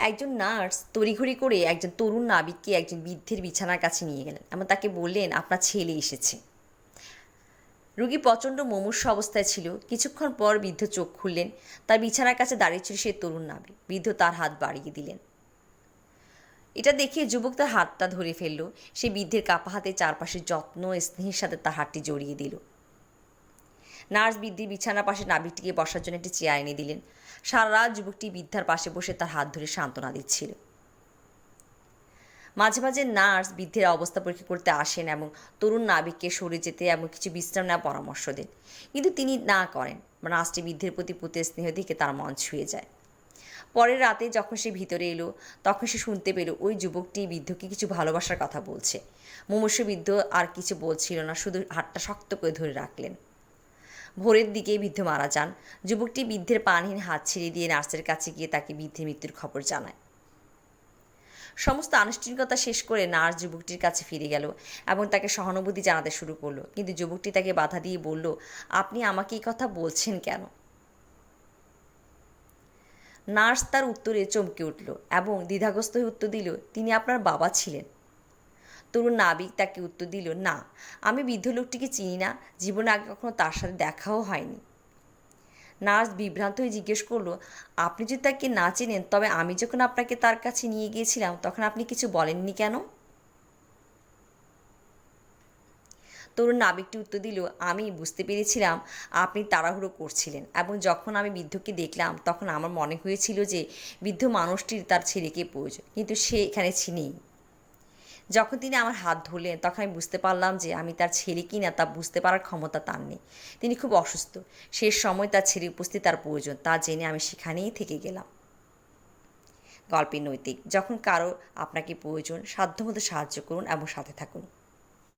একজন নার্স তড়িঘড়ি করে একজন তরুণ নাবিককে একজন বৃদ্ধের বিছানার কাছে নিয়ে গেলেন এবং তাকে বললেন, আপনার ছেলে এসেছে। রোগী প্রচণ্ড মুমূর্ষু অবস্থায় ছিল। কিছুক্ষণ পর বৃদ্ধ চোখ খুললেন। তার বিছানার কাছে দাঁড়িয়ে ছিল সেই তরুণ নাবিক। বৃদ্ধ তার হাত বাড়িয়ে দিলেন। এটা দেখে যুবক তার হাতটা ধরে ফেলল। সে বৃদ্ধের কাপা হাতে চারপাশে যত্ন ও স্নেহের সাথে তার হাতটি জড়িয়ে দিল। নার্স বৃদ্ধের বিছানার পাশে নাবিকটিকে বসার জন্য একটি চেয়ার এনে দিলেন। সারা রাত যুবকটি বৃদ্ধার পাশে বসে তার হাত ধরে সান্ত্বনা দিচ্ছিল। মাঝে মাঝে নার্স বৃদ্ধের অবস্থা পরীক্ষা করতে আসেন এবং তরুণ নাবিককে সরে যেতে এবং কিছু বিশ্রাম নেওয়ার পরামর্শ দেন, কিন্তু তিনি না করেন। নার্সটি বৃদ্ধের প্রতি স্নেহ দেখে তার মন ছুঁয়ে যায়। পরের রাতে যখন সে ভিতরে এলো, তখন সে শুনতে পেল ওই যুবকটি বৃদ্ধকে কিছু ভালোবাসার কথা বলছে। মুমূর্ষু বৃদ্ধ আর কিছু বলছিল না, শুধু হাতটা শক্ত করে ধরে রাখলেন। ভোরের দিকে বৃদ্ধ মারা যান। যুবকটি বৃদ্ধের প্রাণহীন হাত ছেড়ে দিয়ে নার্সের কাছে গিয়ে তাকে বৃদ্ধের মৃত্যুর খবর জানায়। সমস্ত আনুষ্ঠানিকতা শেষ করে নার্স যুবকটির কাছে ফিরে গেল এবং তাকে সহানুভূতি জানাতে শুরু করলো, কিন্তু যুবকটি তাকে বাধা দিয়ে বলল, আপনি আমাকে এই কথা বলছেন কেন? নার্স তার উত্তরে চমকে উঠল এবং দ্বিধাগ্রস্ত হয়ে উত্তর দিল, তিনি আপনার বাবা ছিলেন। তরুণ নাবিক তাকে উত্তর দিল, না, আমি বৃদ্ধ লোকটিকে চিনি না, জীবনে আগে কখনো তার সাথে দেখাও হয়নি। নার্স বিভ্রান্ত হয়ে জিজ্ঞেস করলো, আপনি যদি তাকে না চেনেন, তবে আমি যখন আপনাকে তার কাছে নিয়ে গিয়েছিলাম তখন আপনি কিছু বলেননি কেন? তরুণ নাবিকটি উত্তর দিল, আমি বুঝতে পেরেছিলাম আপনি তাড়াহুড়ো করছিলেন, এবং যখন আমি বৃদ্ধকে দেখলাম তখন আমার মনে হয়েছিল যে বৃদ্ধ মানুষটির তার ছেলেকে প্রয়োজন, কিন্তু সে এখানে নেই। যখন তিনি আমার হাত ধরলেন তখন আমি বুঝতে পারলাম যে আমি তার ছেলে কি না তা বুঝতে পারার ক্ষমতা তার নেই। তিনি খুব অসুস্থ। শেষ সময় তার ছেলে উপস্থিত তার প্রয়োজন, তা জেনে আমি সেখানেই থেকে গেলাম। গল্পের নৈতিক: যখন কারো আপনাকে প্রয়োজন, সাধ্যমতো সাহায্য করুন এবং সাথে থাকুন।